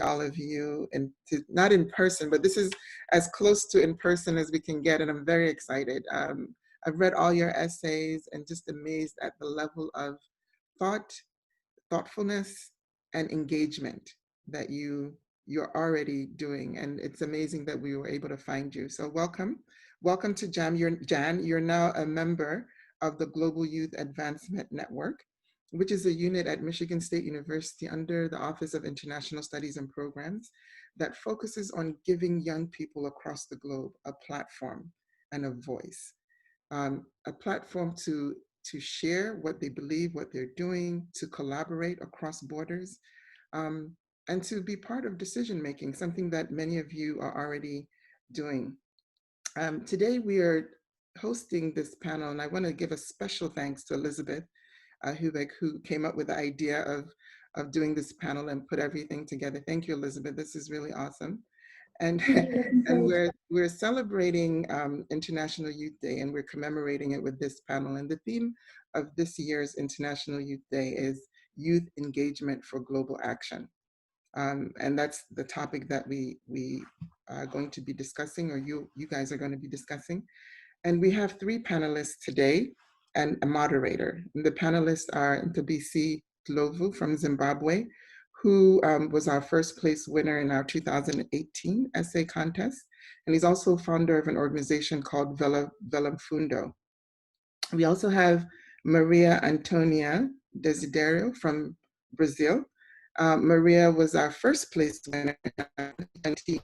all of you, and not in person, but this is as close to in person as we can get, and I'm very excited. I've read all your essays and just amazed at the level of thoughtfulness, and engagement that you're already doing, and it's amazing that we were able to find you. So welcome to GYAN. You're now a member of the Global Youth Advancement Network, which is a unit at Michigan State University under the Office of International Studies and Programs that focuses on giving young people across the globe a platform and a voice, a platform to share what they believe, what they're doing, to collaborate across borders, and to be part of decision making, something that many of you are already doing. Today we are hosting this panel, and I want to give a special thanks to Elizabeth Hubeck, who came up with the idea of doing this panel and put everything together. Thank you, Elizabeth. This is really awesome. And, and we're celebrating International Youth Day, and we're commemorating it with this panel. And the theme of this year's International Youth Day is Youth Engagement for Global Action. And that's the topic that we are going to be discussing, or you guys are going to be discussing. And we have 3 panelists today and a moderator. And the panelists are Ntobisi Tlovu from Zimbabwe, who was our first place winner in our 2018 essay contest. And he's also founder of an organization called Velamfundo. We also have Maria Antônia Deziderio from Brazil. Maria was our first place winner in our 2020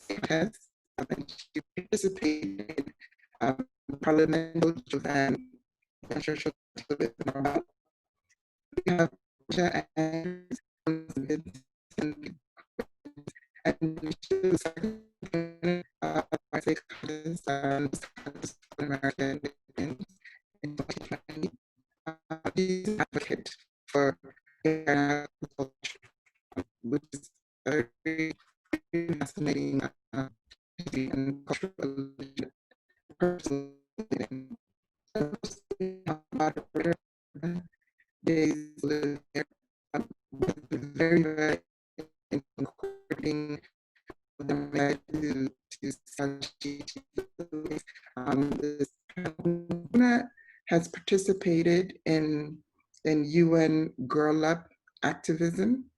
contest, and she participated in Parliamental GYAN. I'm sure she'll talk a bit more about. We have Vincent, and she was American in 2020. She's an advocate for agriculture, which is a very fascinating and cultural person. Very, very incorporating to has participated in UN Girl Up activism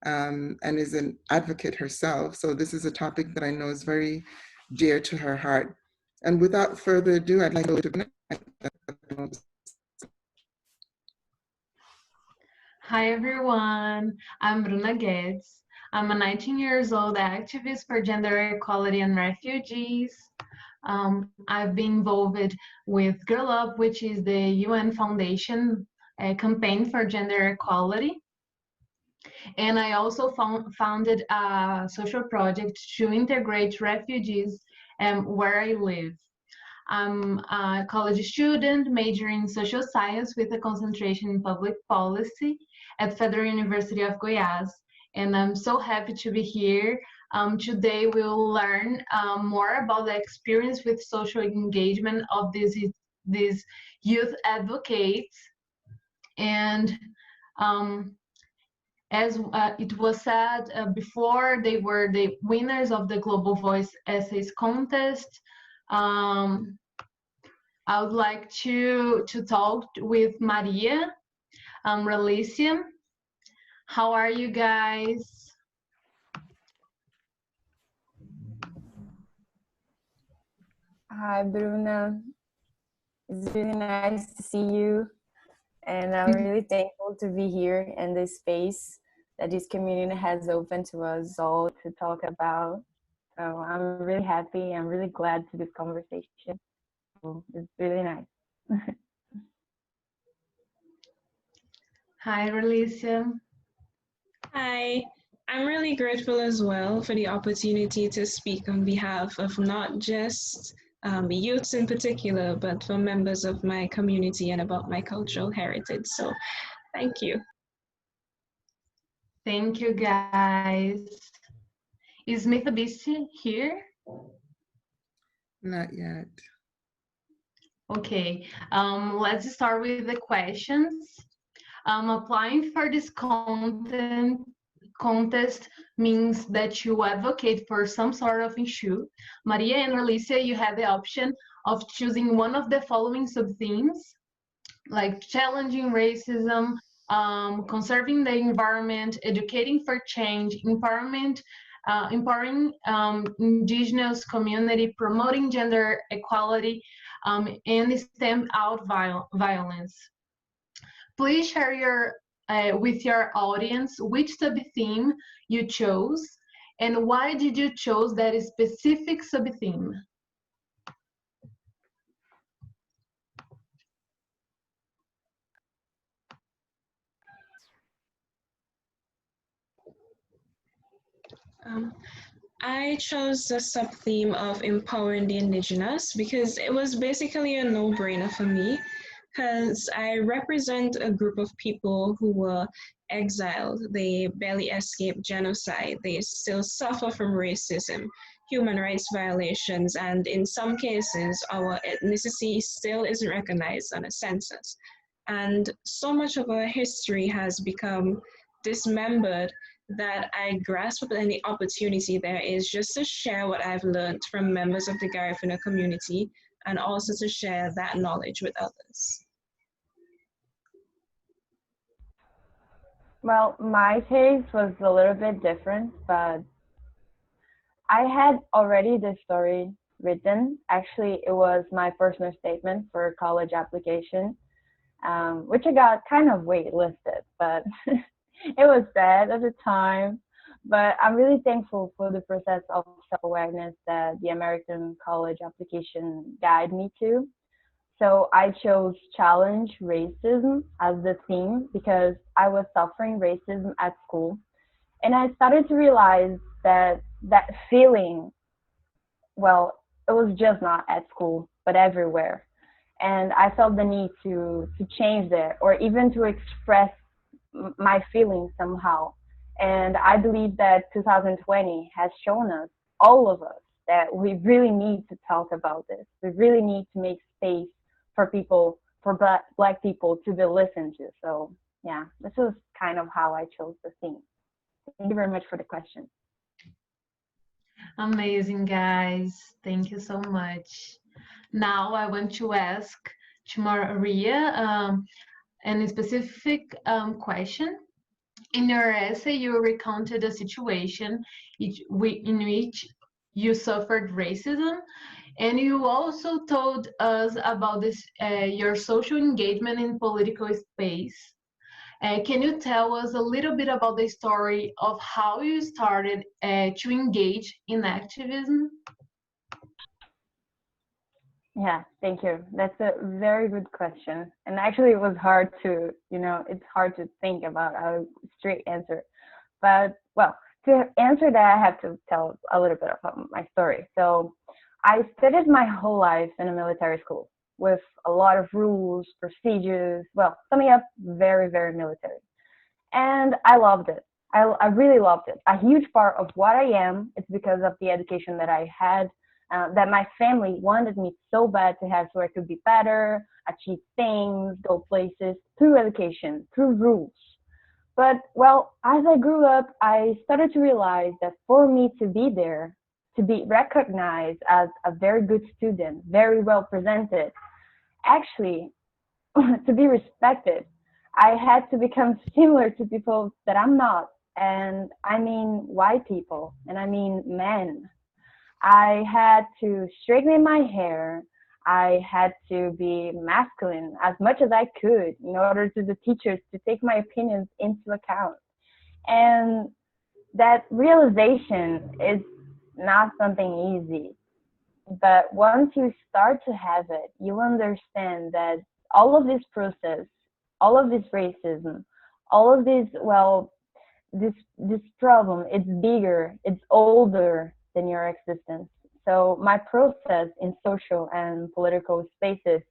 and is an advocate herself. So this is a topic that I know is very dear to her heart. And without further ado, I'd like to Hi everyone, I'm Bruna Guedes. I'm a 19 years old activist for gender equality and refugees. I've been involved with Girl Up, which is the UN Foundation campaign for gender equality. And I also founded a social project to integrate refugees where I live. I'm a college student majoring in social science with a concentration in public policy at Federal University of Goiás. And I'm so happy to be here. Today we'll learn more about the experience with social engagement of these youth advocates. And as it was said before, they were the winners of the Global Voice Essays Contest. I would like to talk with Maria, Ralycia. How are you guys? Hi, Bruna. It's really nice to see you. And I'm really thankful to be here in this space that this community has opened to us all to talk about. So I'm really happy. I'm really glad to this conversation. So it's really nice. Hi, Ralycia. Hi. I'm really grateful as well for the opportunity to speak on behalf of not just youths in particular, but for members of my community and about my cultural heritage. So thank you. Thank you, guys. Is Ntobisi here? Not yet. Okay, let's start with the questions. Applying for this contest means that you advocate for some sort of issue. Maria and Ralycia, you have the option of choosing one of the following sub-themes, like challenging racism, conserving the environment, educating for change, empowering indigenous community, promoting gender equality, and stamp out violence. Please share with your audience which sub-theme you chose and why did you choose that specific sub-theme? I chose the sub-theme of empowering the indigenous because it was basically a no-brainer for me, because I represent a group of people who were exiled. They barely escaped genocide. They still suffer from racism, human rights violations, and in some cases, our ethnicity still isn't recognized on a census. And so much of our history has become dismembered that I grasp at any opportunity there is just to share what I've learned from members of the Garifuna community and also to share that knowledge with others. Well, my case was a little bit different, but I had already this story written. Actually, it was my personal statement for a college application, which I got kind of waitlisted, but it was sad at the time. But I'm really thankful for the process of self-awareness that the American college application guided me to. So I chose challenge racism as the theme because I was suffering racism at school. And I started to realize that that feeling, well, it was just not at school, but everywhere. And I felt the need to change that or even to express my feelings somehow. And I believe that 2020 has shown us, all of us, that we really need to talk about this. We really need to make space for people, for black people to be listened to. So yeah, this was kind of how I chose the theme. Thank you very much for the question. Amazing, guys. Thank you so much. Now I want to ask to Maria a specific question. In your essay, you recounted a situation in which you suffered racism, and you also told us about this your social engagement in political space. Can you tell us a little bit about the story of how you started to engage in activism? Yeah, thank you. That's a very good question. And actually, it was hard to, it's hard to think about a straight answer. But, well, to answer that, I have to tell a little bit about my story. So, I studied my whole life in a military school with a lot of rules, procedures, well, summing up, very, very military. And I loved it. I really loved it. A huge part of what I am is because of the education that I had, that my family wanted me so bad to have so I could be better, achieve things, go places through education, through rules. But, well, as I grew up, I started to realize that for me to be there, to be recognized as a very good student, very well presented, actually, to be respected, I had to become similar to people that I'm not. And I mean white people, and I mean men. I had to straighten my hair. I had to be masculine as much as I could in order to the teachers to take my opinions into account. And that realization is not something easy. But once you start to have it, you understand that all of this process, all of this racism, all of this, well, this problem, it's bigger, it's older than your existence. So my process in social and political spaces,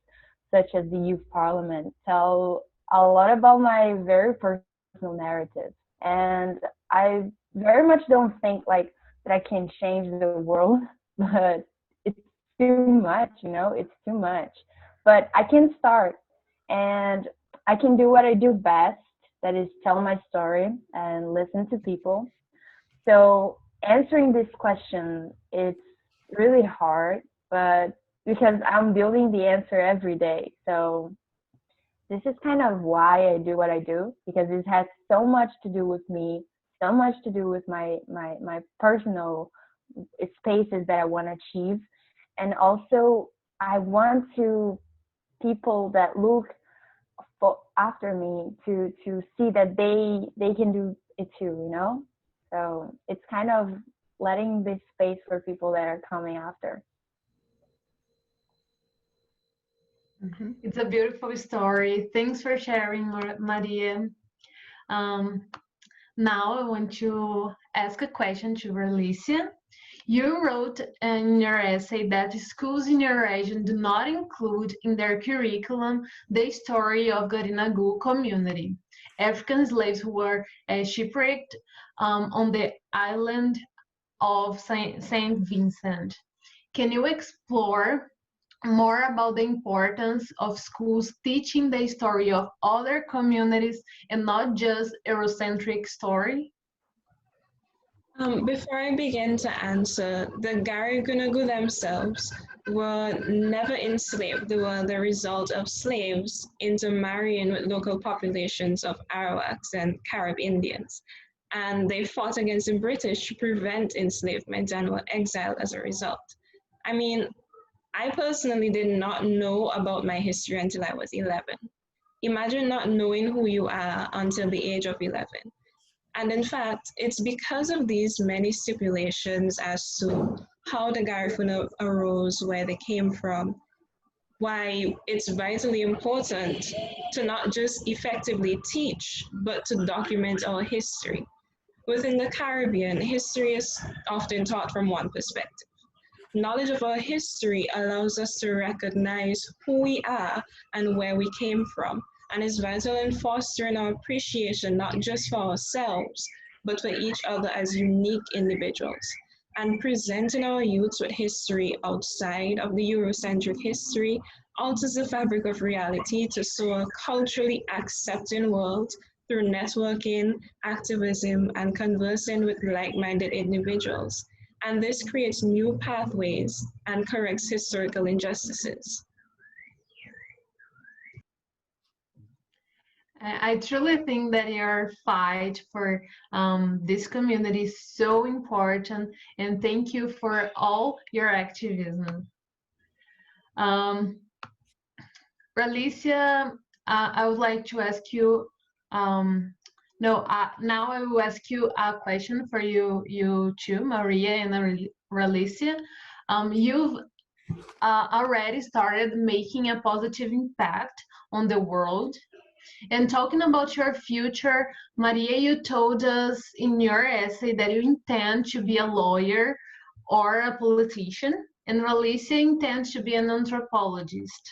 such as the youth parliament, tell a lot about my very personal narrative. And I very much don't think like that I can change the world, but it's too much, it's too much. But I can start, and I can do what I do best, that is tell my story and listen to people. So answering this question, it's really hard, but because I'm building the answer every day. So this is kind of why I do what I do, because it has so much to do with me, so much to do with my personal spaces that I want to achieve. And also I want to people that look after me to see that they can do it too, you know? So it's kind of letting this space for people that are coming after. Mhm. It's a beautiful story. Thanks for sharing, Maria. Now I want to ask a question to Ralycia. You wrote in your essay that schools in your region do not include in their curriculum the story of Garinagu community, African slaves who were shipwrecked on the island of Saint Vincent. Can you explore more about the importance of schools teaching the story of other communities and not just Eurocentric story? Before I begin to answer, the Garigunagu themselves were never enslaved. They were the result of slaves intermarrying with local populations of Arawaks and Carib Indians. And they fought against the British to prevent enslavement and were exiled as a result. I mean, I personally did not know about my history until I was 11. Imagine not knowing who you are until the age of 11. And in fact, it's because of these many stipulations as to how the Garifuna arose, where they came from, why it's vitally important to not just effectively teach, but to document our history. Within the Caribbean, history is often taught from one perspective. Knowledge of our history allows us to recognize who we are and where we came from, and is vital in fostering our appreciation not just for ourselves, but for each other as unique individuals, and presenting our youths with history outside of the Eurocentric history alters the fabric of reality to show a culturally accepting world through networking, activism, and conversing with like-minded individuals. And this creates new pathways and corrects historical injustices. I truly think that your fight for this community is so important, and thank you for all your activism. Ralycia, I would like to ask you, no, now I will ask you a question for you two, Maria and Ralycia. You've already started making a positive impact on the world. And talking about your future, Maria, you told us in your essay that you intend to be a lawyer or a politician, and Ralycia intends to be an anthropologist.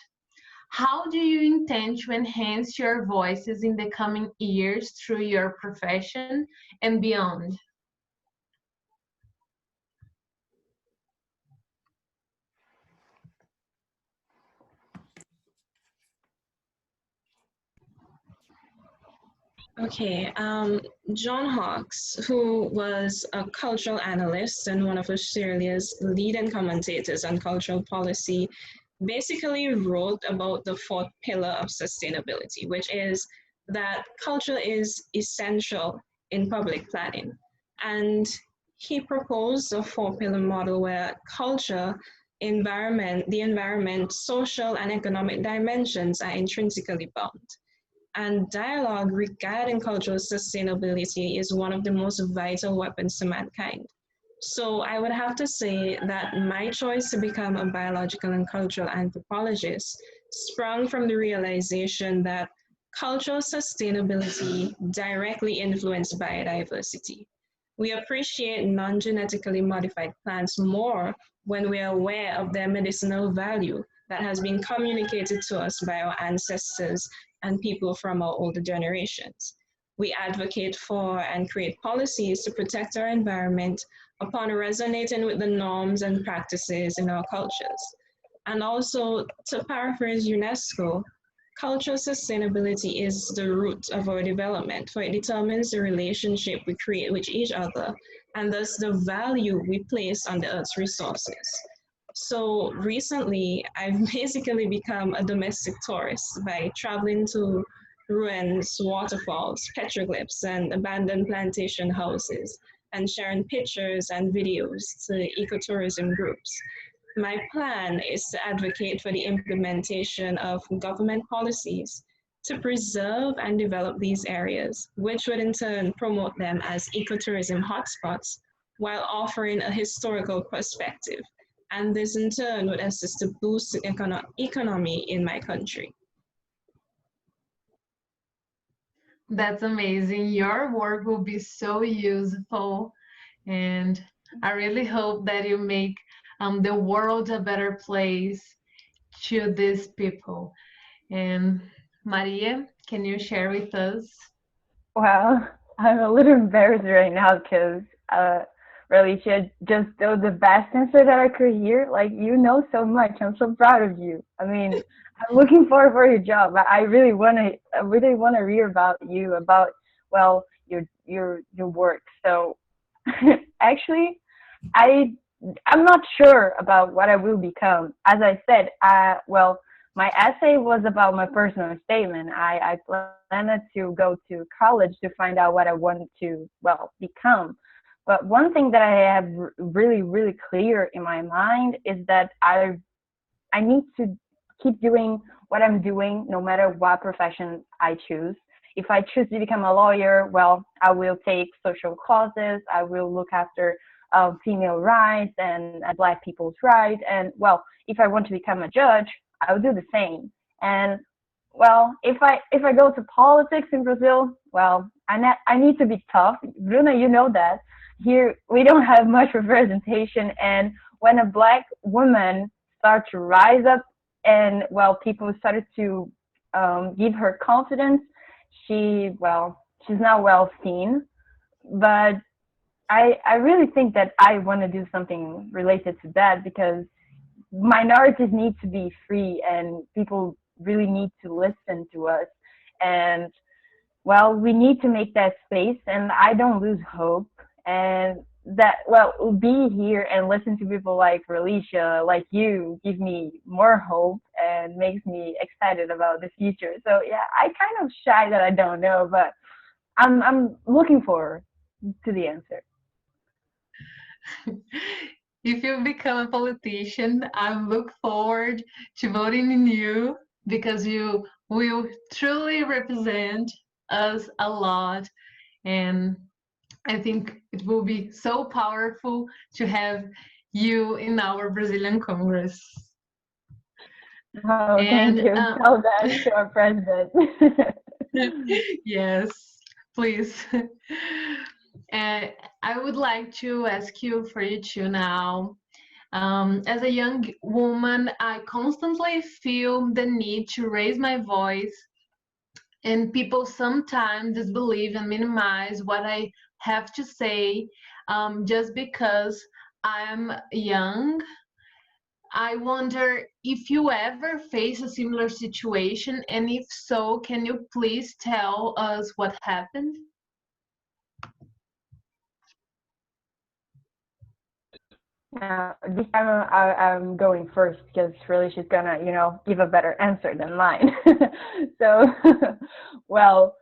How do you intend to enhance your voices in the coming years through your profession and beyond? Okay, John Hawkes, who was a cultural analyst and one of Australia's leading commentators on cultural policy, basically wrote about the fourth pillar of sustainability, which is that culture is essential in public planning. And he proposed a four-pillar model where culture, the environment, social and economic dimensions are intrinsically bound. And dialogue regarding cultural sustainability is one of the most vital weapons to mankind. So I would have to say that my choice to become a biological and cultural anthropologist sprung from the realization that cultural sustainability directly influences biodiversity. We appreciate non-genetically modified plants more when we are aware of their medicinal value that has been communicated to us by our ancestors and people from our older generations. We advocate for and create policies to protect our environment upon resonating with the norms and practices in our cultures. And also, to paraphrase UNESCO, Cultural sustainability is the root of our development, for it determines the relationship we create with each other and thus the value we place on the earth's resources. So recently, I've basically become a domestic tourist by traveling to ruins, waterfalls, petroglyphs, and abandoned plantation houses, and sharing pictures and videos to ecotourism groups. My plan is to advocate for the implementation of government policies to preserve and develop these areas, which would in turn promote them as ecotourism hotspots while offering a historical perspective. And this in turn would assist to boost the economy in my country. That's amazing. Your work will be so useful, and I really hope that you make the world a better place to these people. And Maria, can you share with us? Well, I'm a little embarrassed right now because Ralycia just threw the best answer that I could hear. Like, you know so much. I'm so proud of you. I mean, I'm looking forward for your job. I really want to hear about you, about, well, your work. So actually, I I'm not sure about what I will become. As I said, well, my essay was about my personal statement. I planned to go to college to find out what I wanted to, well, become. But one thing that I have really, really clear in my mind is that I need to keep doing what I'm doing, no matter what profession I choose. If I choose to become a lawyer, well, I will take social causes. I will look after female rights and Black people's rights. And well, if I want to become a judge, I will do the same. And well, if I go to politics in Brazil, well, I need to be tough. Bruna, you know that here we don't have much representation, and when a Black woman started to rise up, and well, people started to give her confidence, she's not well seen. But I really think that I want to do something related to that, because minorities need to be free and people really need to listen to us. And well, we need to make that space, and I don't lose hope. And that, well, be here and listen to people like Ralycia, like you, give me more hope and makes me excited about the future. So yeah, I kind of shy that I don't know, but I'm looking forward to the answer. If you become a politician, I look forward to voting in you, because you will truly represent us a lot. And I think it will be so powerful to have you in our Brazilian Congress. Oh, And thank you. Tell that to our president. yes, please. And I would like to ask you for you too now. As a young woman, I constantly feel the need to raise my voice, and people sometimes disbelieve and minimize what I have to say, just because I'm young. I wonder if you ever face a similar situation, and if so, can you please tell us what happened? This time I'm going first because really she's gonna, give a better answer than mine. So, well,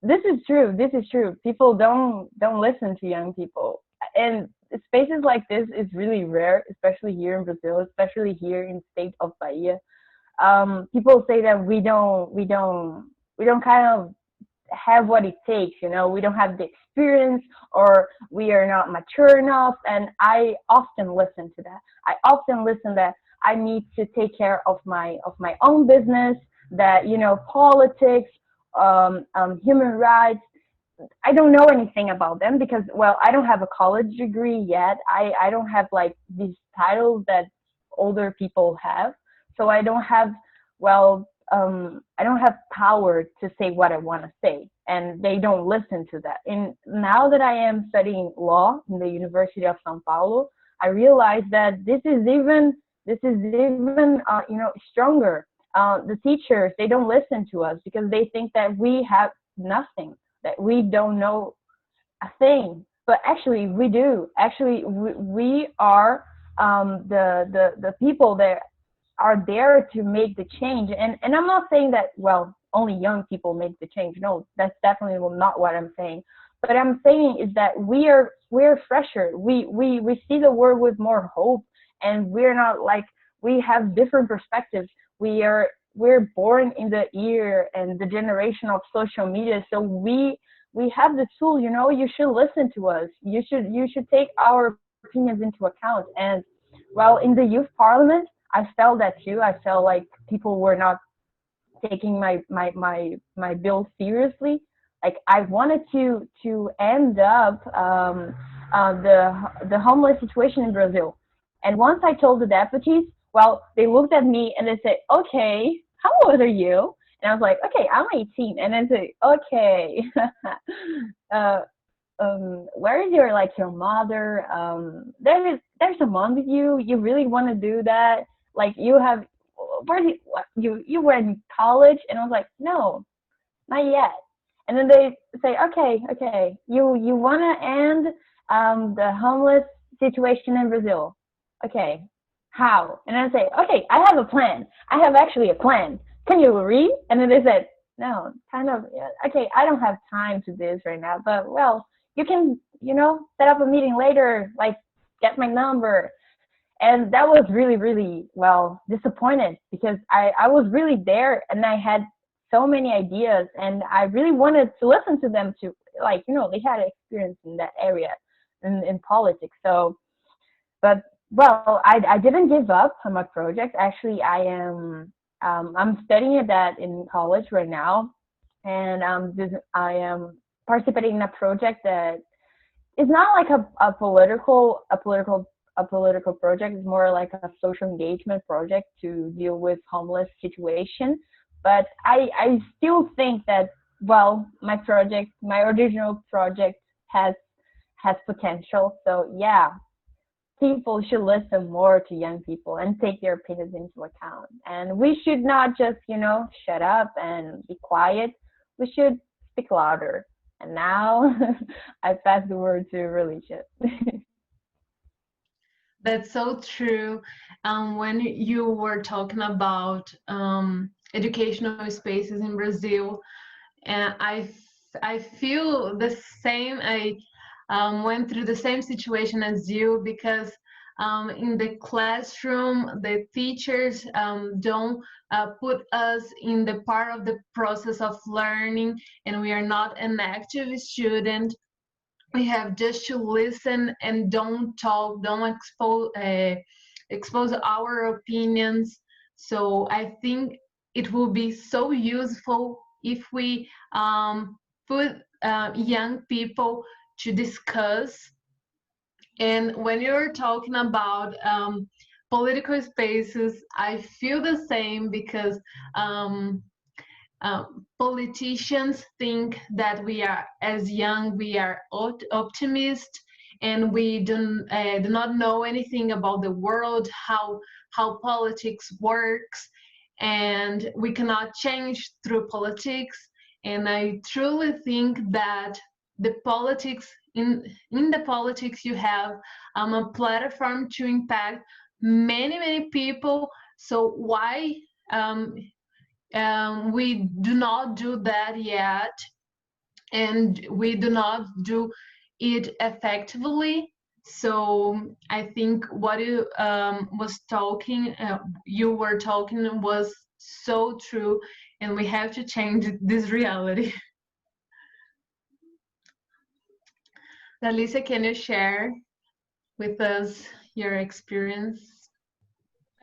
this is true. This is true. People don't listen to young people, and spaces like this is really rare, especially here in Brazil, especially here in the state of Bahia. People say that we don't kind of have what it takes, we don't have the experience, or we are not mature enough. And I often listen to that. I often listen that I need to take care of my own business, that politics, human rights, I don't know anything about them, because well, I don't have a college degree yet. I don't have like these titles that older people have. So I don't have, well, I don't have power to say what I want to say, and they don't listen to that. And now that I am studying law in the University of São Paulo, I realize that this is even stronger. the teachers, they don't listen to us because they think that we have nothing, that we don't know a thing. But actually, we do. Actually, we are the people that are there to make the change. And I'm not saying that, well, only young people make the change. No, that's definitely not what I'm saying. But I'm saying is that we're fresher. We see the world with more hope, and we're not like, we have different perspectives. We're born in the year and the generation of social media, so we have the tool. You know, you should listen to us. You should take our opinions into account. And well, in the youth parliament, I felt that too. I felt like people were not taking my bill seriously. Like, I wanted to end up the homeless situation in Brazil. And once I told the deputies, well, they looked at me and they said, "Okay, how old are you?" And I was like, "Okay, I'm 18." And then say, "Okay, where is your mother? There's a mom with you. You really want to do that? Like, you have, you were in college?" And I was like, "No, not yet." And then they say, okay, you want to end the homeless situation in Brazil. Okay, how? And I say, okay, I have a plan. I have actually a plan. Can you read? And then they said, no, kind of, yeah, okay, I don't have time to this right now, but well, you can, set up a meeting later, like, get my number. And that was really, really, well, disappointed, because I was really there and I had so many ideas and I really wanted to listen to them to, like, they had experience in that area in politics. So, but, well, I didn't give up on my project. Actually, I'm studying that in college right now. And I am participating in a project that is not like a political project. Is more like a social engagement project to deal with homeless situation. But I still think that, well, my original project has potential. So yeah, people should listen more to young people and take their opinions into account. And we should not just, shut up and be quiet. We should speak louder. And now I pass the word to Ralycia. That's so true. When you were talking about educational spaces in Brazil, and I feel the same. I went through the same situation as you, because in the classroom, the teachers don't put us in the part of the process of learning, and we are not an active student. We have just to listen and don't talk, don't expose our opinions. So I think it will be so useful if we put young people to discuss. And when you're talking about political spaces, I feel the same, because politicians think that we are, as young, we are optimists, and we do not know anything about the world, how politics works, and we cannot change through politics. And I truly think that the politics in the politics, you have a platform to impact many people. So why we do not do that yet, and we do not do it effectively? So I think what you were talking was so true, and we have to change this reality. Ralycia, can you share with us your experience?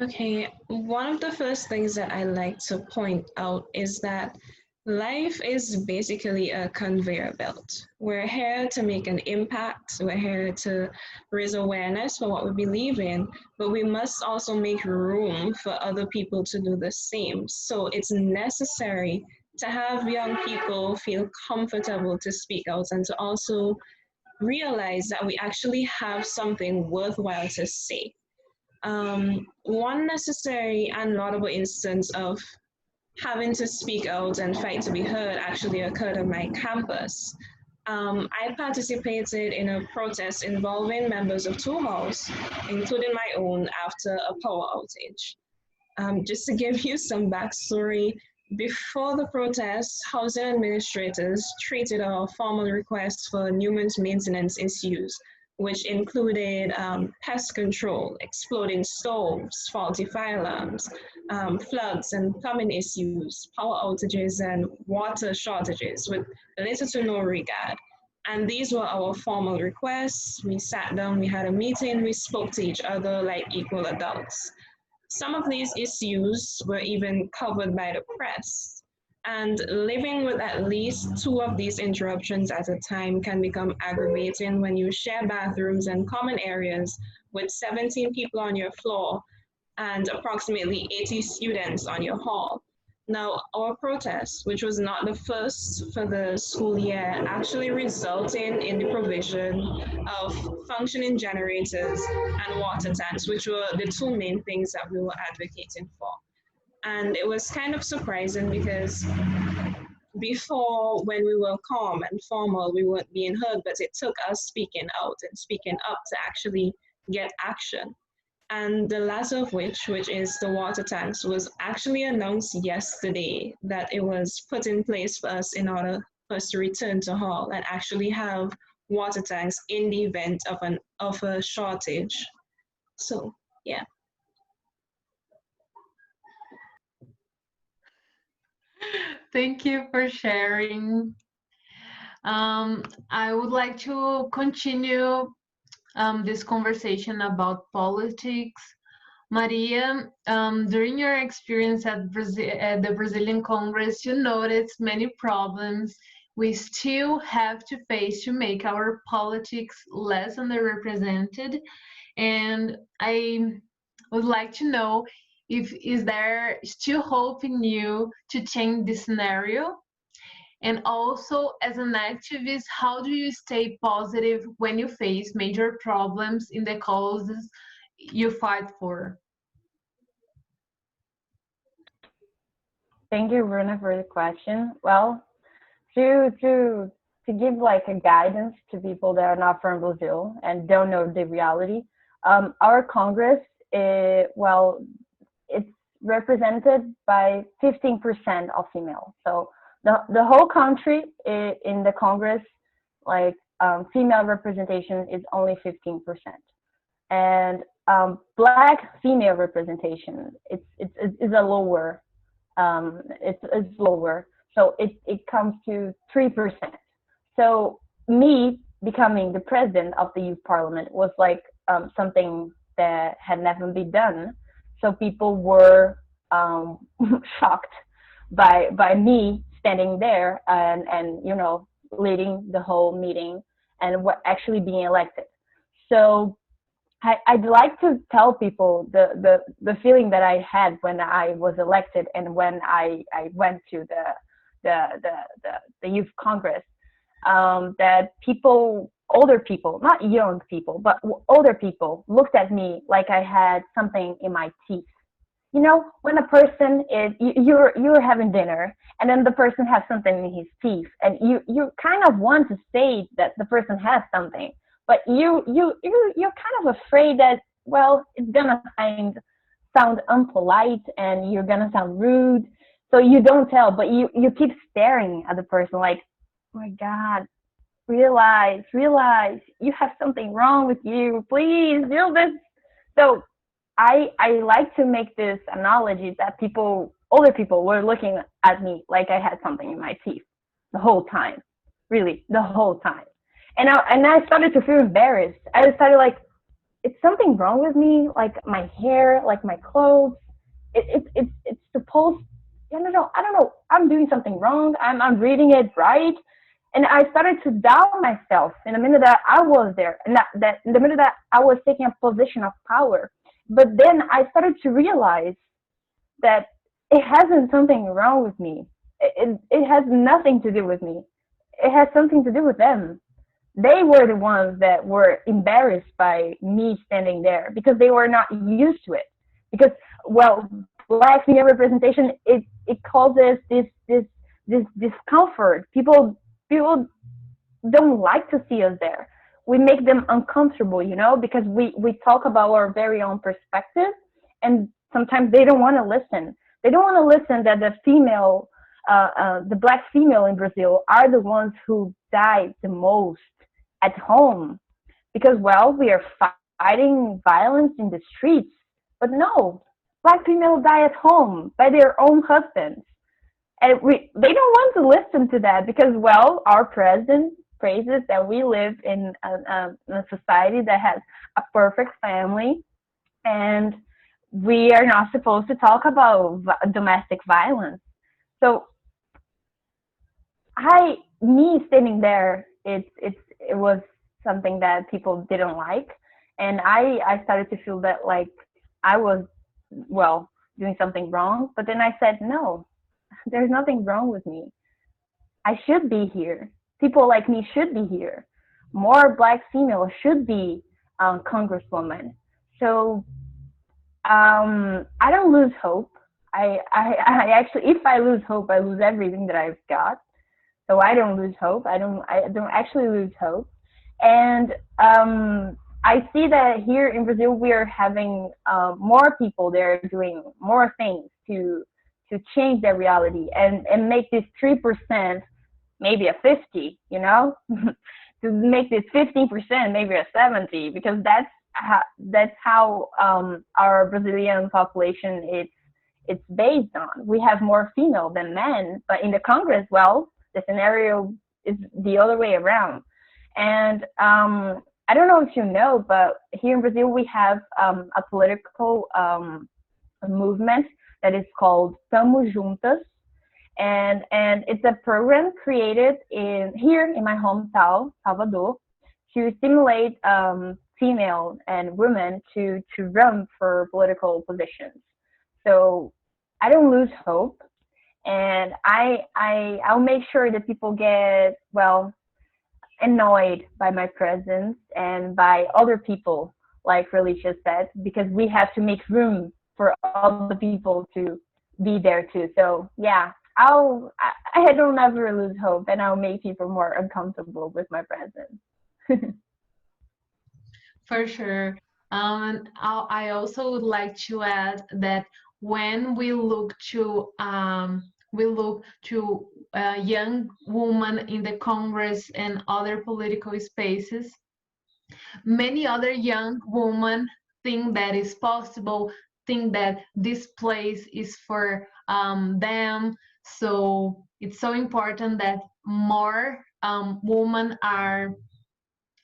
Okay, one of the first things that I like to point out is that life is basically a conveyor belt. We're here to make an impact, we're here to raise awareness for what we believe in, but we must also make room for other people to do the same. So it's necessary to have young people feel comfortable to speak out and to also realize that we actually have something worthwhile to say. One necessary and laudable instance of having to speak out and fight to be heard actually occurred on my campus. I participated in a protest involving members of two halls, including my own, after a power outage. Just to give you some backstory, before the protest, housing administrators treated our formal requests for numerous maintenance issues, which included pest control, exploding stoves, faulty fire alarms, floods and plumbing issues, power outages, and water shortages with little to no regard. And these were our formal requests. We sat down, we had a meeting, we spoke to each other like equal adults. Some of these issues were even covered by the press. And living with at least two of these interruptions at a time can become aggravating when you share bathrooms and common areas with 17 people on your floor and approximately 80 students on your hall. Now, our protest, which was not the first for the school year, actually resulted in the provision of functioning generators and water tanks, which were the two main things that we were advocating for. And it was kind of surprising because before, when we were calm and formal, we weren't being heard, but it took us speaking out and speaking up to actually get action. And the last of which is the water tanks, was actually announced yesterday that it was put in place for us in order for us to return to hall and actually have water tanks in the event of a shortage. So, yeah. Thank you for sharing. I would like to continue this conversation about politics. Maria, during your experience at the Brazilian Congress, you noticed many problems we still have to face to make our politics less underrepresented. And I would like to know if is there still hope in you to change this scenario? And also, as an activist, how do you stay positive when you face major problems in the causes you fight for? Thank you, Bruna, for the question. Well, to give like a guidance to people that are not from Brazil and don't know the reality, our Congress, well, it's represented by 15% of female. So the whole country in the Congress, like female representation is only 15%, and Black female representation is a lower. It's lower, so it comes to 3%. So me becoming the president of the youth parliament was like something that had never been done. So people were shocked by me standing there and you know, leading the whole meeting and what actually being elected. So I'd like to tell people the feeling that I had when I was elected and when I went to the youth congress, that people, older people, not young people, but older people looked at me like I had something in my teeth. You know, when a person is, you're having dinner and then the person has something in his teeth and you kind of want to say that the person has something, but you're kind of afraid that, well, it's gonna sound unpolite and you're gonna sound rude, so you don't tell, but you keep staring at the person like, oh my God, realize you have something wrong with you, please do this. So I like to make this analogy that older people were looking at me like I had something in my teeth the whole time, really the whole time. And I started to feel embarrassed. I started like, it's something wrong with me, like my hair, like my clothes. It's supposed, I don't know, I'm doing something wrong. I'm reading it right. And I started to doubt myself in the minute that I was there, and that in the minute that I was taking a position of power. But then I started to realize that it hasn't something wrong with me. It has nothing to do with me. It has something to do with them. They were the ones that were embarrassed by me standing there because they were not used to it. Because, well, Black female representation, it causes this discomfort. People don't like to see us there. We make them uncomfortable, you know, because we talk about our very own perspective, and sometimes they don't want to listen. They don't want to listen that the black female in Brazil are the ones who die the most at home, because, well, we are fighting violence in the streets, but no, black females die at home by their own husbands. And they don't want to listen to that because, well, our president praises that we live in a society that has a perfect family, and we are not supposed to talk about domestic violence. So me standing there, it was something that people didn't like, and I started to feel that like I was, well, doing something wrong. But then I said, no, there's nothing wrong with me. I should be here. People like me should be here. More black females should be congresswomen. So I don't lose hope. I actually, if I lose hope, I lose everything that I've got. So I don't lose hope. I don't actually lose hope. And I see that here in Brazil we are having more people. They're doing more things to change their reality and make this 3% maybe a 50, you know, to make this 15% maybe a 70, because that's how our Brazilian population it's based on. We have more female than men, but in the Congress, well, the scenario is the other way around. And I don't know if you know, but here in Brazil we have a political movement that is called Tamo Juntas, and it's a program created here in my hometown, Salvador, to stimulate female and women to run for political positions. So I don't lose hope, and I'll make sure that people get, well, annoyed by my presence and by other people, like Ralycia said, because we have to make room for all the people to be there too. So yeah, I don't ever lose hope, and I'll make people more uncomfortable with my presence. For sure. I also would like to add that when we look to young women in the Congress and other political spaces, many other young women think that is possible, think that this place is for them. So it's so important that more women are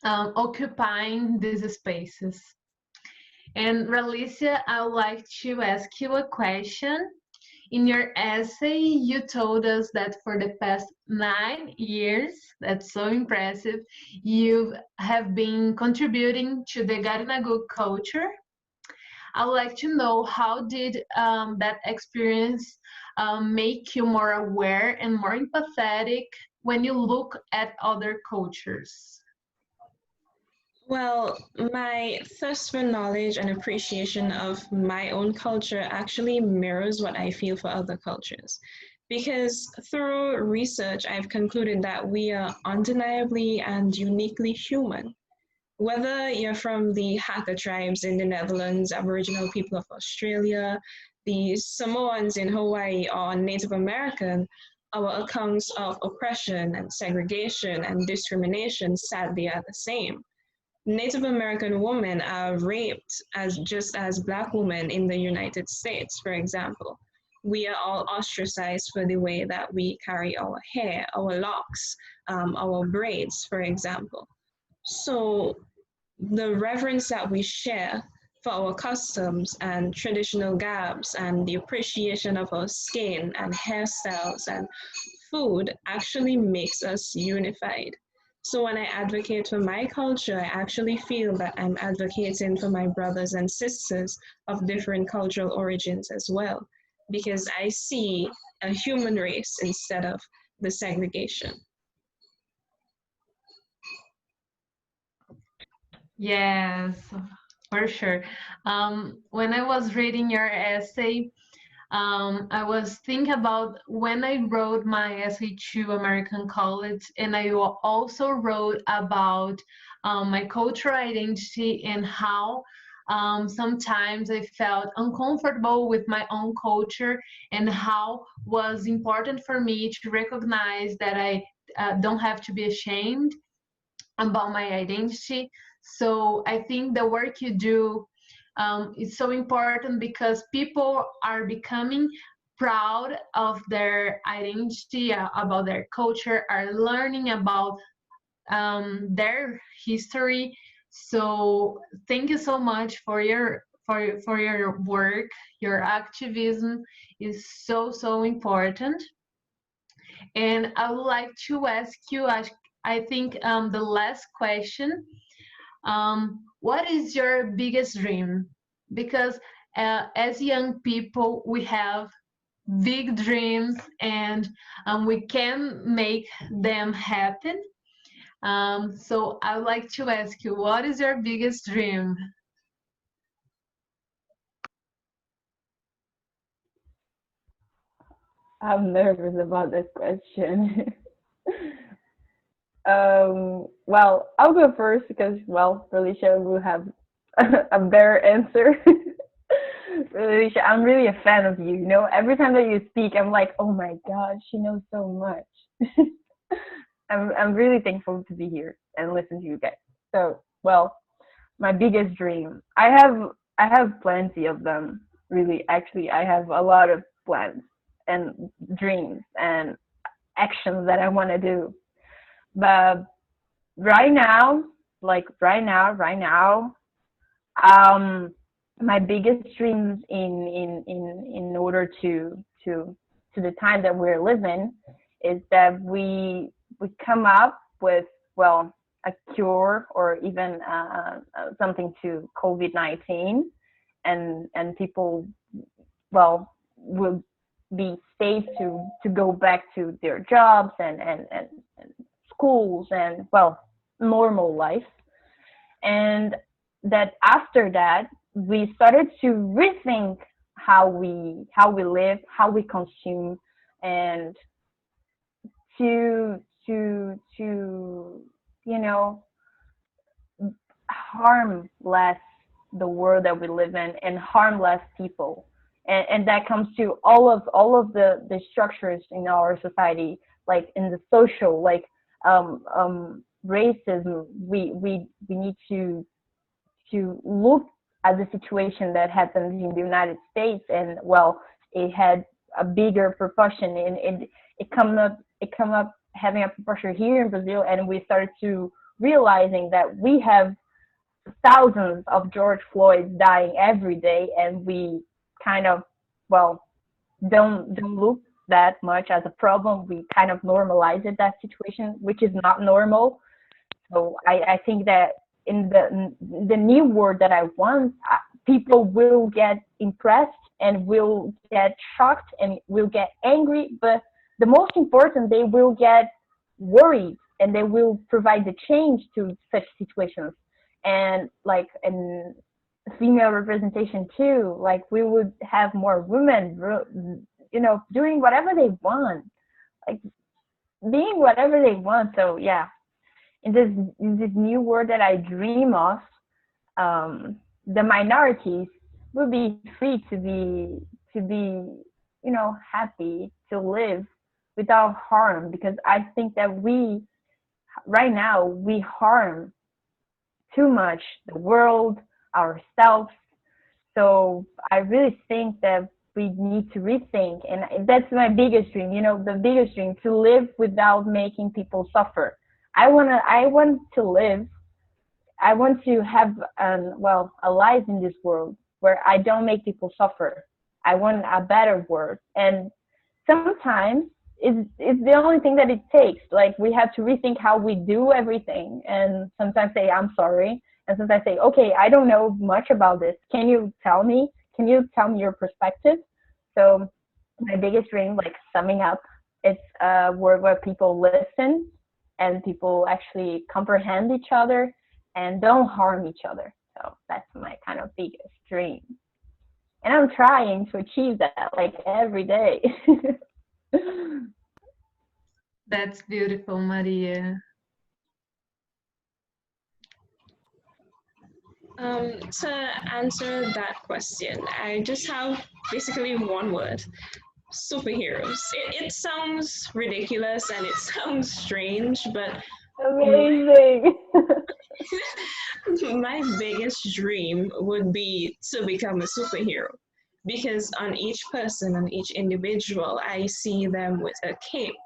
occupying these spaces. And Ralycia, I would like to ask you a question. In your essay, you told us that for the past 9 years, that's so impressive, you have been contributing to the Garinagu culture. I would like to know, how did that experience make you more aware and more empathetic when you look at other cultures? Well, my thirst for knowledge and appreciation of my own culture actually mirrors what I feel for other cultures. Because through research, I've concluded that we are undeniably and uniquely human. Whether you're from the Hakka tribes in the Netherlands, Aboriginal people of Australia, the Samoans in Hawaii, or Native American, our accounts of oppression and segregation and discrimination sadly are the same. Native American women are raped just as Black women in the United States, for example. We are all ostracized for the way that we carry our hair, our locks, our braids, for example. So the reverence that we share for our customs and traditional garbs and the appreciation of our skin and hairstyles and food actually makes us unified. So when I advocate for my culture, I actually feel that I'm advocating for my brothers and sisters of different cultural origins as well, because I see a human race instead of the segregation. Yes, for sure. When I was reading your essay, I was thinking about when I wrote my essay to American College, and I also wrote about my cultural identity and how sometimes I felt uncomfortable with my own culture, and how was important for me to recognize that I don't have to be ashamed about my identity. So I think the work you do is so important because people are becoming proud of their identity, about their culture, are learning about their history. So thank you so much for your work. Your activism is so important. And I would like to ask you, I think the last question, what is your biggest dream? Because as young people, we have big dreams, and we can make them happen. So I would like to ask you, what is your biggest dream? I'm nervous about this question. Well, I'll go first because, well, Ralycia will have a better answer. Ralycia, I'm really a fan of you. You know, every time that you speak, I'm like, oh my God, she knows so much. I'm really thankful to be here and listen to you guys. So, well, my biggest dream. I have plenty of them. Really, actually, I have a lot of plans and dreams and actions that I want to do. But right now, like right now, um, my biggest dreams in order to the time that we're living is that we come up with, well, a cure or even something to COVID-19, and people, well, will be safe to go back to their jobs and schools and, well, normal life. And that after that we started to rethink how we live, how we consume, and to you know, harm less the world that we live in and harm less people. And that comes to all of the structures in our society, like in the social, like racism. We need to look at the situation that happens in the United States, and, well, it had a bigger proportion, and it come up having a proportion here in Brazil, and we started to realizing that we have thousands of George Floyds dying every day, and we kind of, well, don't look that much as a problem. We kind of normalize it, that situation, which is not normal. So I think that in the new world that I want, people will get impressed and will get shocked and will get angry, but the most important, they will get worried and they will provide the change to such situations. And, like, in female representation too, like, we would have more women, doing whatever they want, like being whatever they want. So yeah, in this new world that I dream of, the minorities will be free to be happy to live without harm, because I think that we right now we harm too much the world, ourselves. So I really think that we need to rethink, and that's my biggest dream. The biggest dream, to live without making people suffer. I want to live. I want to have a life in this world where I don't make people suffer. I want a better world, and sometimes it's the only thing that it takes. Like, we have to rethink how we do everything, and sometimes say I'm sorry, and sometimes say, okay, I don't know much about this. Can you tell me? Can you tell me your perspective? So my biggest dream, like, summing up, it's a world where people listen and people actually comprehend each other and don't harm each other. So that's my kind of biggest dream. And I'm trying to achieve that like every day. That's beautiful, Maria. To answer that question, I just have basically one word: superheroes. It sounds ridiculous and it sounds strange, but Amazing. my biggest dream would be to become a superhero, because on each person, on each individual, I see them with a cape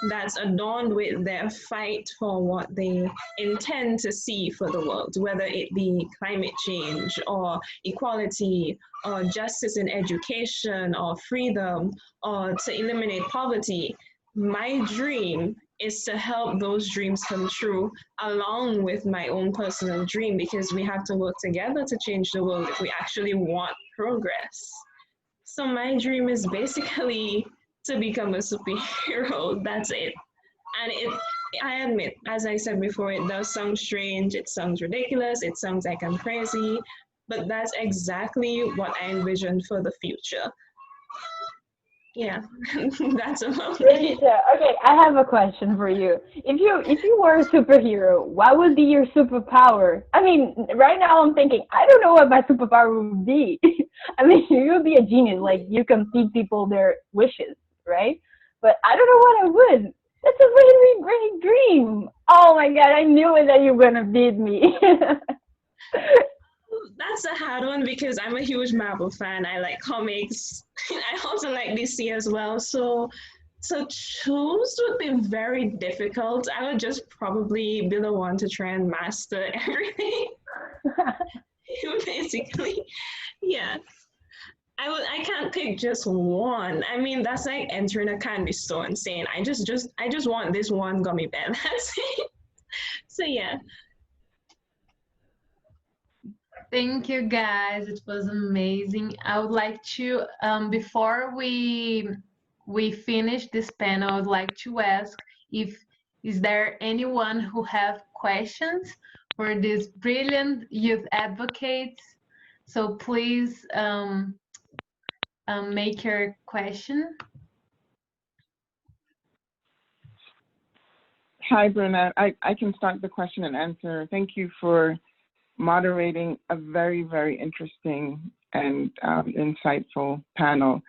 that's adorned with their fight for what they intend to see for the world, whether it be climate change or equality or justice in education or freedom or to eliminate poverty. My dream is to help those dreams come true along with my own personal dream, because we have to work together to change the world if we actually want progress. So my dream is basically to become a superhero. That's it. And I admit, as I said before, it does sound strange, it sounds ridiculous, it sounds like I'm crazy, but that's exactly what I envision for the future. Yeah, that's about it. Ralycia, okay, I have a question for you. If you were a superhero, what would be your superpower? I mean, right now I'm thinking, I don't know what my superpower would be. I mean, you would be a genius, like you can feed people their wishes, right? But I don't know what I would. That's a really great dream. Oh my god, I knew it that you were gonna beat me. That's a hard one because I'm a huge Marvel fan. I like comics. I also like DC as well. So to choose would be very difficult. I would just probably be the one to try and master everything. Basically, yeah. I can't pick just one. I mean, that's like entering a candy store and saying, I just want this one gummy bear. That's it. So yeah. Thank you, guys. It was amazing. I would like to, before we finish this panel, I would like to ask if is there anyone who have questions for these brilliant youth advocates? So please make your question. Hi, Bruna. I can start the question and answer. Thank you for moderating a very, very interesting and insightful panel.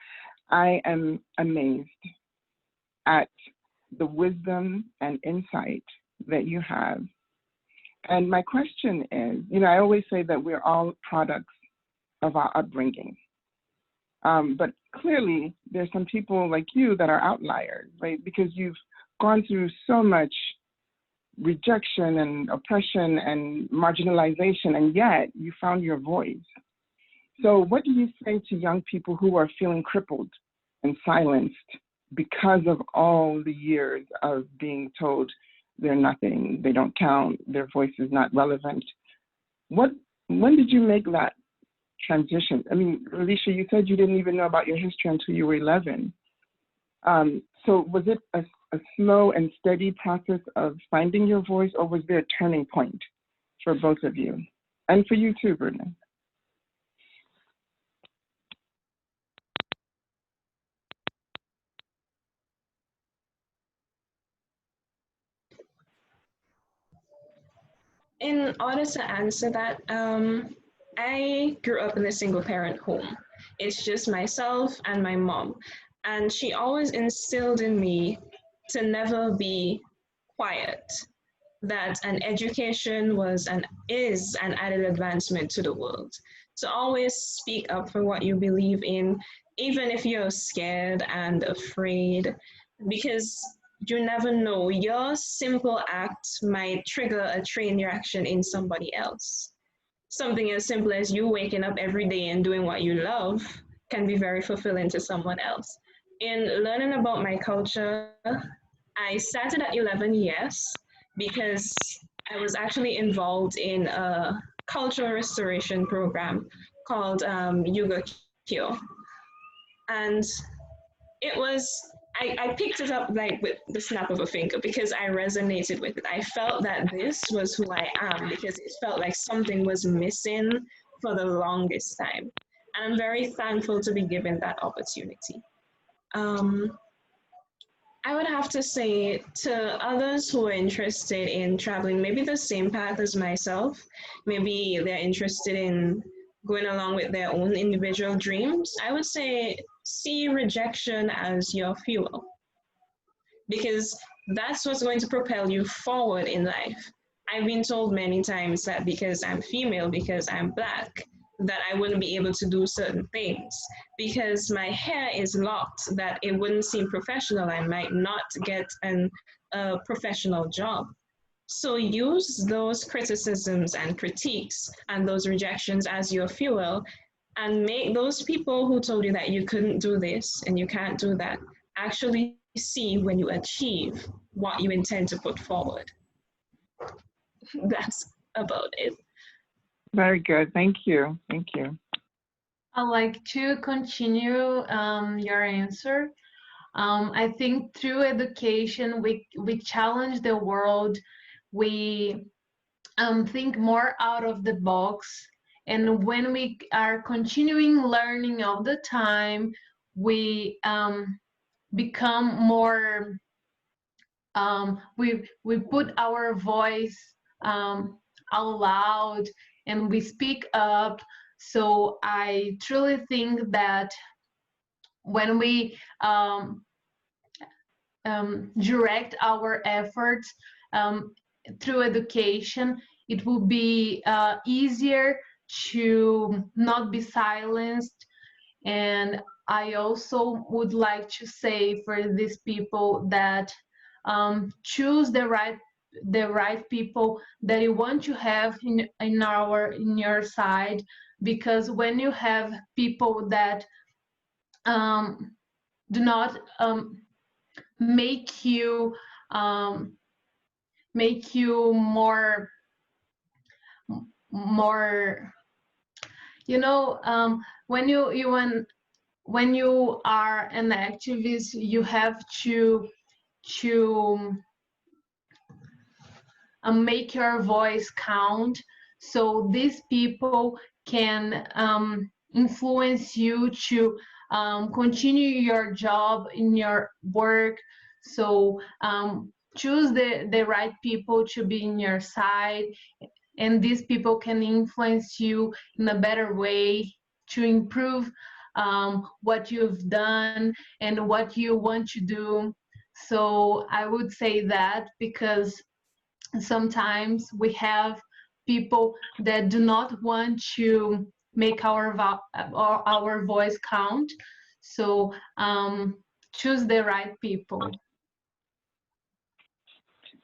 I am amazed at the wisdom and insight that you have. And my question is, I always say that we're all products of our upbringing. But clearly, there's some people like you that are outliers, right? Because you've gone through so much rejection and oppression and marginalization, and yet you found your voice. So what do you say to young people who are feeling crippled and silenced because of all the years of being told they're nothing, they don't count, their voice is not relevant? When did you make that transition? I mean, Ralycia, you said you didn't even know about your history until you were 11. So was it a slow and steady process of finding your voice, or was there a turning point for both of you? And for you too, Bruna. In order to answer that, I grew up in a single parent home. It's just myself and my mom. And she always instilled in me to never be quiet, that an education was and is an added advancement to the world. To always speak up for what you believe in, even if you're scared and afraid, because you never know, your simple act might trigger a chain reaction in somebody else. Something as simple as you waking up every day and doing what you love can be very fulfilling to someone else. In learning about my culture, I started at 11, yes, because I was actually involved in a cultural restoration program called Yuga Kyo. And it was, I picked it up like with the snap of a finger because I resonated with it. I felt that this was who I am because it felt like something was missing for the longest time. And I'm very thankful to be given that opportunity. Um, I would have to say to others who are interested in traveling maybe the same path as myself, maybe they're interested in going along with their own individual dreams, I would say see rejection as your fuel, because that's what's going to propel you forward in life. I've been told many times that because I'm female, because I'm Black, that I wouldn't be able to do certain things. Because my hair is locked, that it wouldn't seem professional. I might not get a professional job. So use those criticisms and critiques and those rejections as your fuel, and make those people who told you that you couldn't do this and you can't do that actually see when you achieve what you intend to put forward. That's about it. Very good. Thank you. Thank you. I'd like to continue your answer. I think through education, we challenge the world. We think more out of the box. And when we are continuing learning all the time, we become more, we put our voice out loud and we speak up. So I truly think that when we direct our efforts through education, it will be easier to not be silenced. And I also would like to say for these people that choose the right people that you want to have in your side, because when you have people that do not make you more when you are an activist, you have to make your voice count. So these people can influence you to continue your job in your work. So choose the right people to be in your side, and these people can influence you in a better way to improve what you've done and what you want to do. So I would say that, because sometimes we have people that do not want to make our voice count. So choose the right people.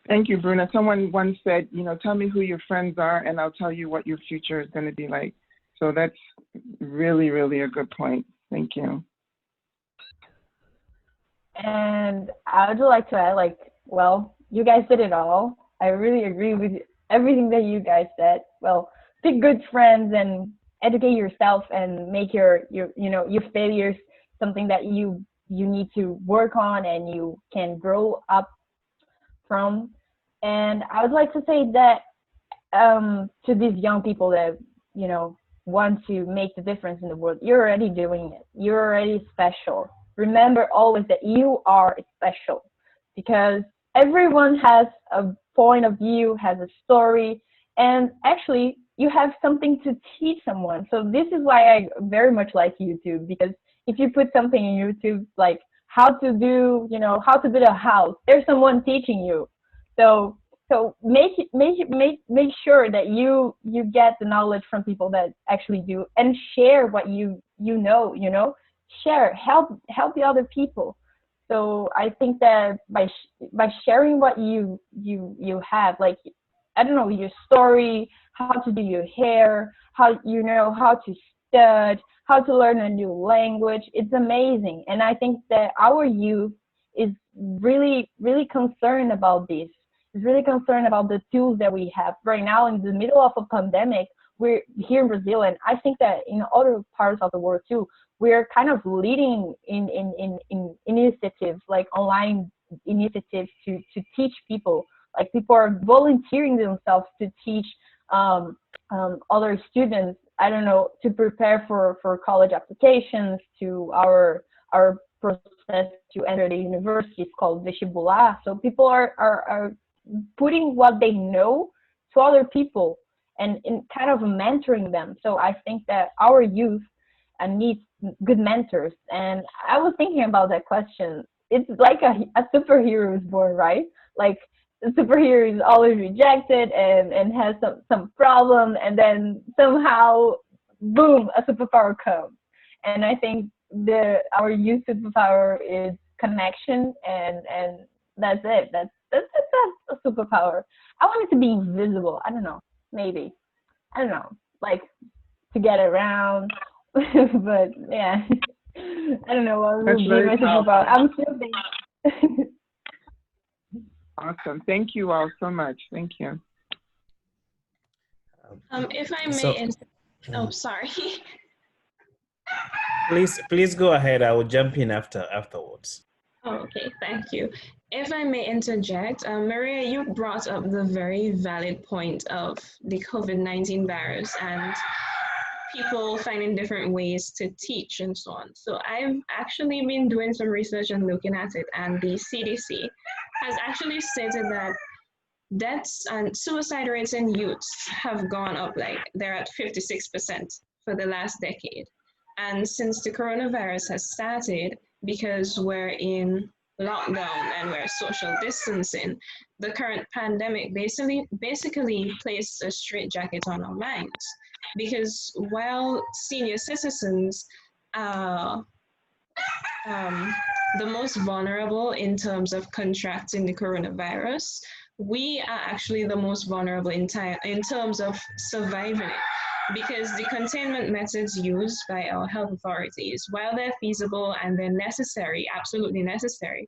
Thank you, Bruna. Someone once said, tell me who your friends are and I'll tell you what your future is going to be like. So that's really, really a good point. Thank you. And I would like to add, well, you guys did it all. I really agree with everything that you guys said. Well, pick good friends and educate yourself and make your failures something that you need to work on and you can grow up from. And I would like to say that to these young people that want to make the difference in the world, you're already doing it. You're already special. Remember always that you are special, because everyone has a point of view, has a story, and actually you have something to teach someone. So this is why I very much like YouTube, because if you put something in YouTube like how to build a house, there's someone teaching you. So make sure that you get the knowledge from people that actually do, and share what you know. Share, help the other people. So I think that by sharing what you have, like, I don't know, your story, how to do your hair, how to stud, how to learn a new language, it's amazing. And I think that our youth is really, really concerned about this. Is really concerned about the tools that we have right now in the middle of a pandemic. We're here in Brazil, and I think that in other parts of the world too, we're kind of leading in initiatives, like online initiatives to teach people. Like, people are volunteering themselves to teach other students I don't know, to prepare for college applications, to our process to enter the university is called vestibular. So people are putting what they know to other people and in kind of mentoring them. So I think that our youth needs good mentors. And I was thinking about that question. It's like a superhero is born, right? Like the superhero is always rejected and has some problem, and then somehow, boom, a superpower comes. And I think our youth superpower is connection, and that's it. That's a superpower. I want it to be invisible. I don't know, maybe. I don't know, like to get around, but yeah, I don't know what would That's be very my superpower. powerful. I'm still thinking. Awesome. Thank you all so much. Thank you. If I So, may, oh, sorry. please go ahead. I will jump in afterwards. Oh, okay, thank you. If I may interject, Maria, you brought up the very valid point of the COVID-19 virus and people finding different ways to teach and so on. So I've actually been doing some research and looking at it, and the CDC has actually stated that deaths and suicide rates in youths have gone up, like they're at 56% for the last decade. And since the coronavirus has started, because we're in lockdown and we're social distancing, the current pandemic basically placed a straitjacket on our minds. Because while senior citizens are the most vulnerable in terms of contracting the coronavirus, we are actually the most vulnerable in terms of surviving it. Because the containment methods used by our health authorities, while they're feasible and they're necessary, absolutely necessary,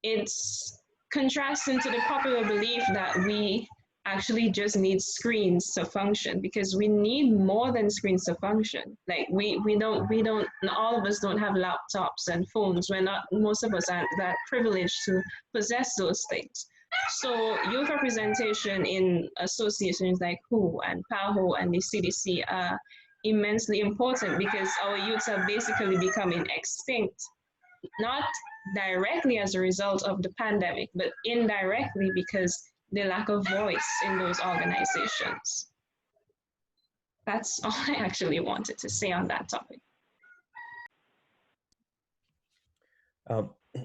it's contrasting to the popular belief that we actually just need screens to function, because we need more than screens to function. Like we don't, all of us don't have laptops and phones. Most of us aren't that privileged to possess those things. So youth representation in associations like WHO and PAHO and the CDC are immensely important, because our youths are basically becoming extinct, not directly as a result of the pandemic, but indirectly because the lack of voice in those organizations. That's all I actually wanted to say on that topic.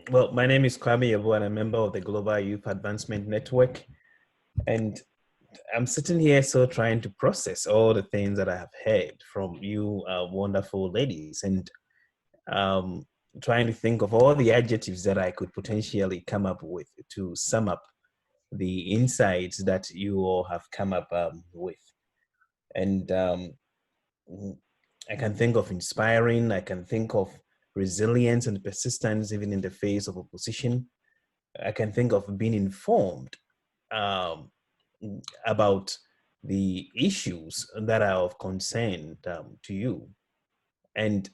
Well, my name is Kwame Yabo, and I'm a member of the Global Youth Advancement Network. And I'm sitting here so trying to process all the things that I have heard from you wonderful ladies, and trying to think of all the adjectives that I could potentially come up with to sum up the insights that you all have come up with. And I can think of inspiring, I can think of resilience and persistence even in the face of opposition. I can think of being informed about the issues that are of concern to you. And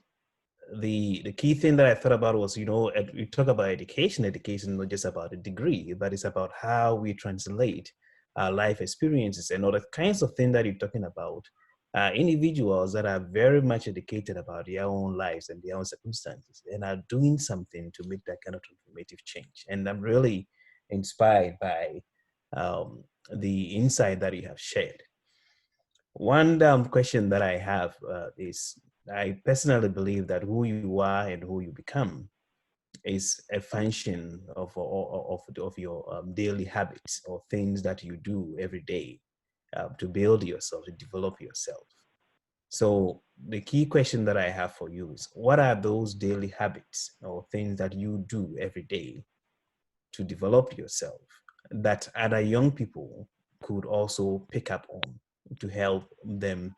the key thing that I thought about was, you know, we talk about education not just about a degree, but it's about how we translate our life experiences and all the kinds of things that you're talking about. Individuals that are very much educated about their own lives and their own circumstances and are doing something to make that kind of transformative change. And I'm really inspired by the insight that you have shared. One question that I have is, I personally believe that who you are and who you become is a function of your daily habits or things that you do every day to build yourself, to develop yourself. So the key question that I have for you is, what are those daily habits or things that you do every day to develop yourself that other young people could also pick up on to help them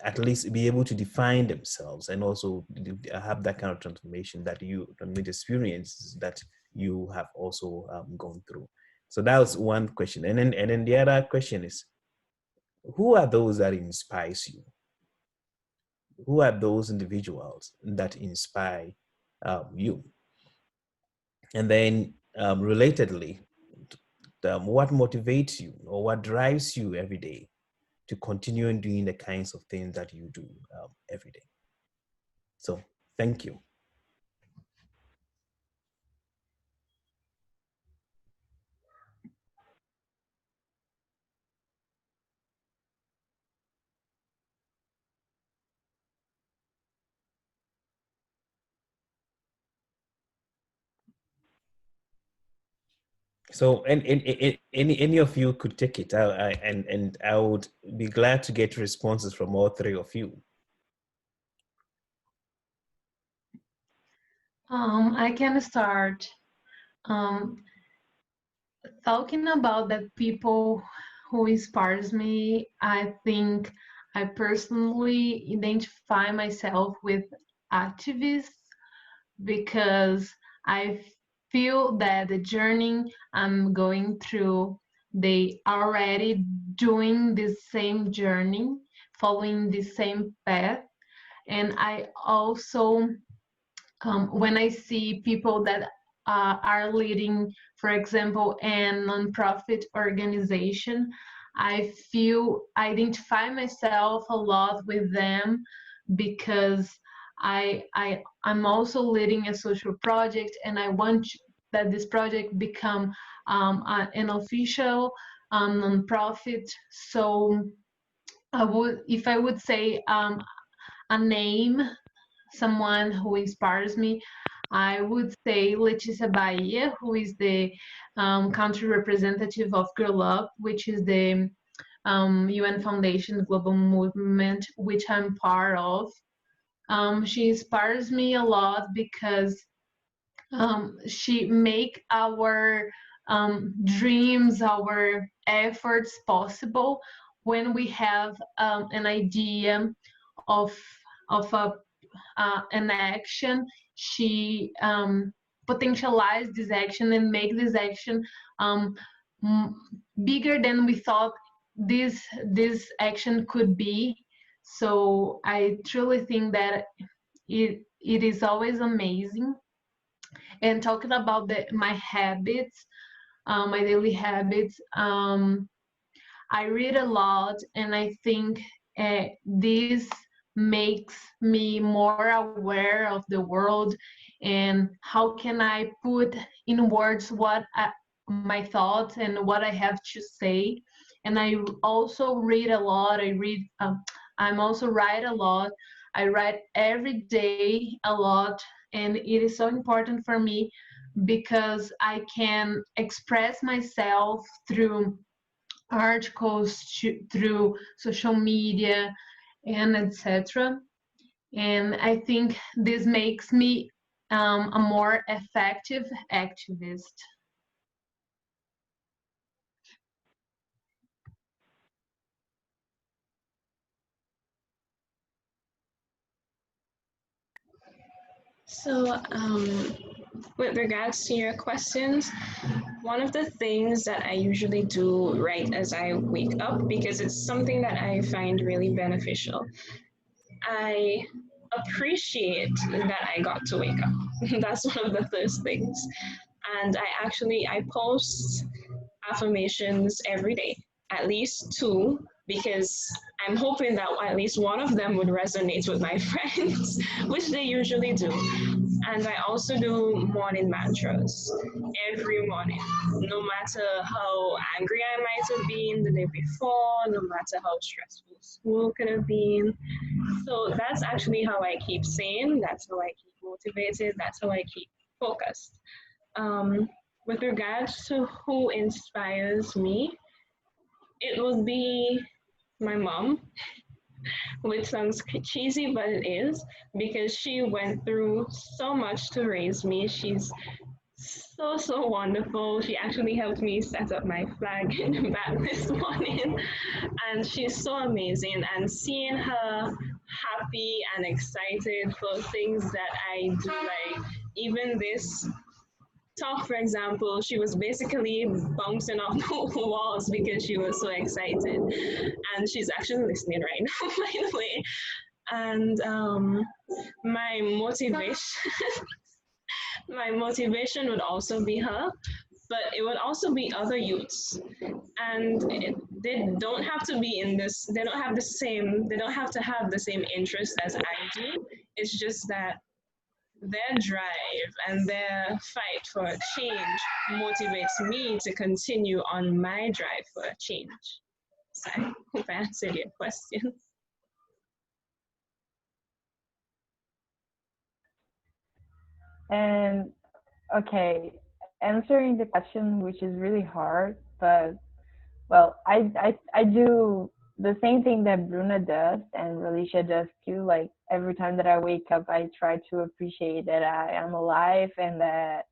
at least be able to define themselves and also have that kind of transformation that you, with experiences that you have also gone through. So that was one question. And then the other question is, who are those that inspires you? Who are those individuals that inspire you? And then relatedly, what motivates you or what drives you every day to continue doing the kinds of things that you do every day. So thank you. So, and any of you could take it, and I would be glad to get responses from all three of you. I can start. Talking about the people who inspires me, I think I personally identify myself with activists because I feel that the journey I'm going through, they already doing the same journey, following the same path. And I also, when I see people that are leading, for example, a nonprofit organization, I identify myself a lot with them because I'm also leading a social project, and I want that this project become an official nonprofit. So if I would say a name, someone who inspires me, I would say Letícia Bahia, who is the country representative of Girl Up, which is the UN Foundation Global Movement, which I'm part of. She inspires me a lot because she make our dreams, our efforts possible when we have an idea of an action. She potentialize this action and make this action bigger than we thought this action could be. So I truly think that it is always amazing. And talking about my habits, my daily habits, I read a lot, and I think this makes me more aware of the world and how can I put in words my thoughts and what I have to say. And I also read a lot. I'm also write a lot. I write every day a lot, and it is so important for me because I can express myself through articles, through social media, and etc. And I think this makes me a more effective activist. So, with regards to your questions, one of the things that I usually do right as I wake up, because it's something that I find really beneficial, I appreciate that I got to wake up. That's one of the first things. And I post affirmations every day, at least two, because I'm hoping that at least one of them would resonate with my friends, which they usually do. And I also do morning mantras every morning, no matter how angry I might have been the day before, no matter how stressful school could have been. So that's actually how I keep sane, that's how I keep motivated, that's how I keep focused. With regards to who inspires me, it would be my mom, which sounds cheesy, but it is, because she went through so much to raise me. She's so wonderful. She actually helped me set up my flag in the back this morning, and she's so amazing. And seeing her happy and excited for things that I do, like even this talk, for example, she was basically bouncing off the walls because she was so excited. And she's actually listening right now, by the way. And my motivation, my motivation would also be her, but it would also be other youths. And they don't have to be in this, they don't have to have the same interest as I do. It's just that their drive and their fight for change motivates me to continue on my drive for change. So I hope I answered your question. And okay, answering the question, which is really hard, but well, I do the same thing that Bruna does and Ralycia does too. Like every time that I wake up, I try to appreciate that I am alive and that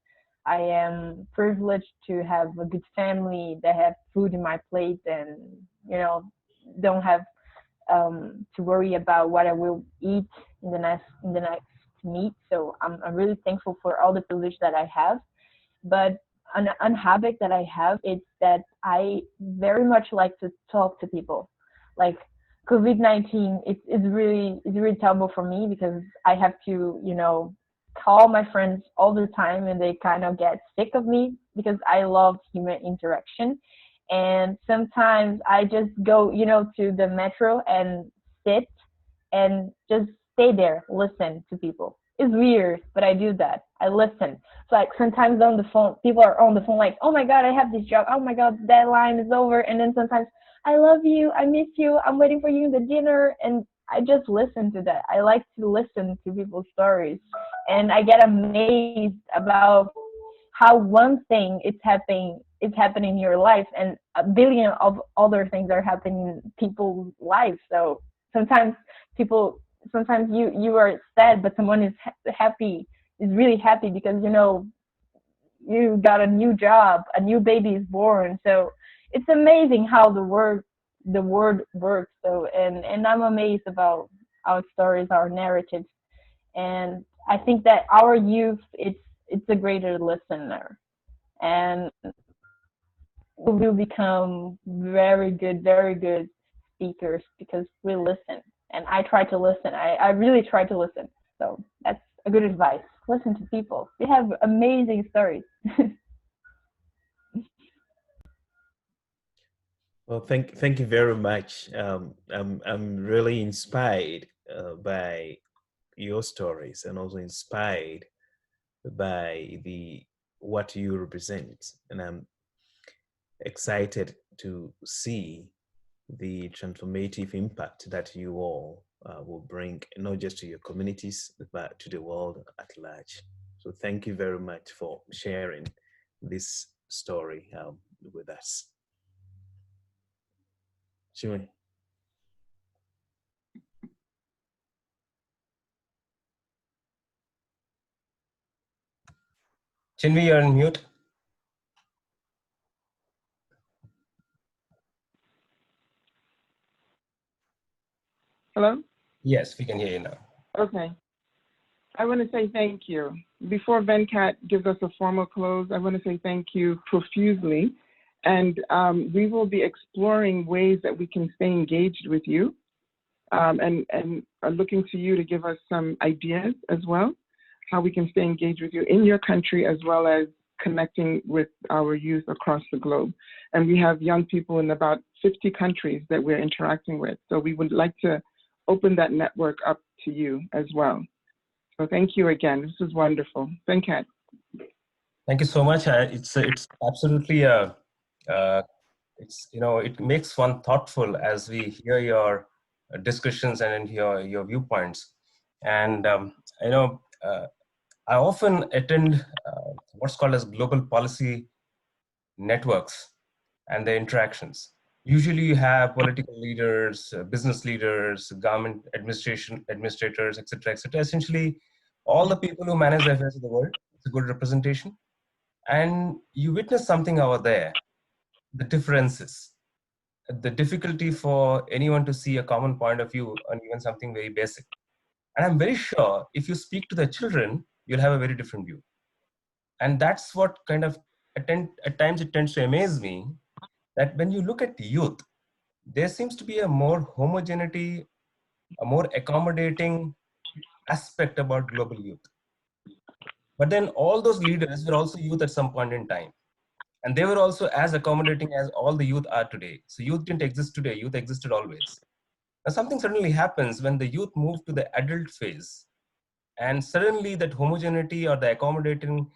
I am privileged to have a good family, that have food in my plate, and don't have to worry about what I will eat in the next meet. So I'm really thankful for all the privilege that I have. But an habit that I have is that I very much like to talk to people. Like COVID-19, it's really terrible for me because I have to call my friends all the time and they kind of get sick of me because I love human interaction. And sometimes I just go to the metro and sit and just stay there, listen to people. It's weird, but I do that. I listen. So like sometimes on the phone, people are on the phone like, oh my God, I have this job. Oh my God, that line is over. And then sometimes, I love you. I miss you. I'm waiting for you in the dinner. And I just listen to that. I like to listen to people's stories. And I get amazed about how one thing is happening in your life and a billion of other things are happening in people's lives. So sometimes you are sad, but someone is happy, is really happy because you got a new job, a new baby is born. So it's amazing how the word works. So and I'm amazed about our stories, our narratives, and I think that our youth it's a greater listener, and we will become very good speakers because we listen. And I try to listen. I really try to listen. So that's a good advice. Listen to people. They have amazing stories. Well, thank you very much. I'm really inspired by your stories and also inspired by what you represent, and I'm excited to see the transformative impact that you all will bring, not just to your communities, but to the world at large. So thank you very much for sharing this story with us. Sure. Chinvi, you're on mute. Hello? Yes, we can hear you now. Okay. I want to say thank you. Before Venkat gives us a formal close, I want to say thank you profusely. And we will be exploring ways that we can stay engaged with you and are looking to you to give us some ideas as well, how we can stay engaged with you in your country as well as connecting with our youth across the globe. And we have young people in about 50 countries that we're interacting with. So we would like to open that network up to you as well. So thank you again. This is wonderful. Venkat. Thank you so much. It's absolutely it makes one thoughtful as we hear your discussions and your viewpoints. And I often attend what's called as global policy networks and their interactions. Usually you have political leaders, business leaders, government administrators, etc., etc. Essentially, all the people who manage the affairs of the world. It's a good representation. And you witness something over there, the differences, the difficulty for anyone to see a common point of view on even something very basic. And I'm very sure if you speak to the children, you'll have a very different view. And that's what kind of, at times it tends to amaze me, that when you look at youth, there seems to be a more homogeneity, a more accommodating aspect about global youth. But then all those leaders were also youth at some point in time. And they were also as accommodating as all the youth are today. So youth didn't exist today, youth existed always. Now something suddenly happens when the youth move to the adult phase, and suddenly that homogeneity or the accommodating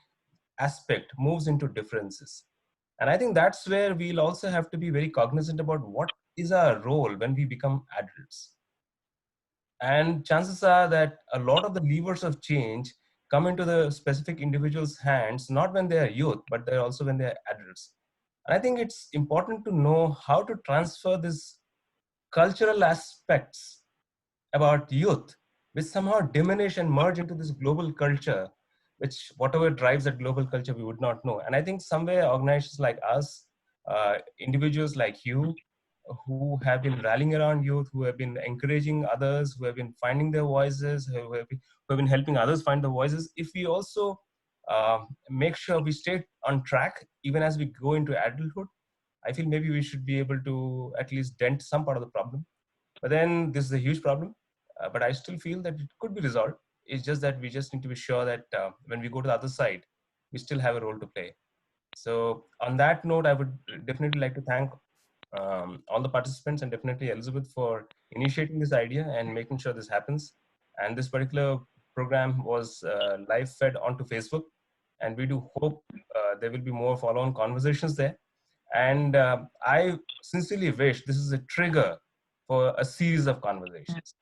aspect moves into differences. And I think that's where we'll also have to be very cognizant about what is our role when we become adults. And chances are that a lot of the levers of change come into the specific individual's hands, not when they are youth, but they're also when they're adults. And I think it's important to know how to transfer these cultural aspects about youth, which somehow diminish and merge into this global culture, which whatever drives that global culture, we would not know. And I think somewhere organizations like us, individuals like you, who have been rallying around youth, who have been encouraging others, who have been finding their voices, who have been helping others find the voices, if we also make sure we stay on track, even as we go into adulthood, I feel maybe we should be able to at least dent some part of the problem. But then this is a huge problem, but I still feel that it could be resolved. It's just that we just need to be sure that when we go to the other side, we still have a role to play. So on that note, I would definitely like to thank all the participants and definitely Elizabeth for initiating this idea and making sure this happens. And this particular program was live fed onto Facebook, and we do hope there will be more follow-on conversations there. And I sincerely wish this is a trigger for a series of conversations.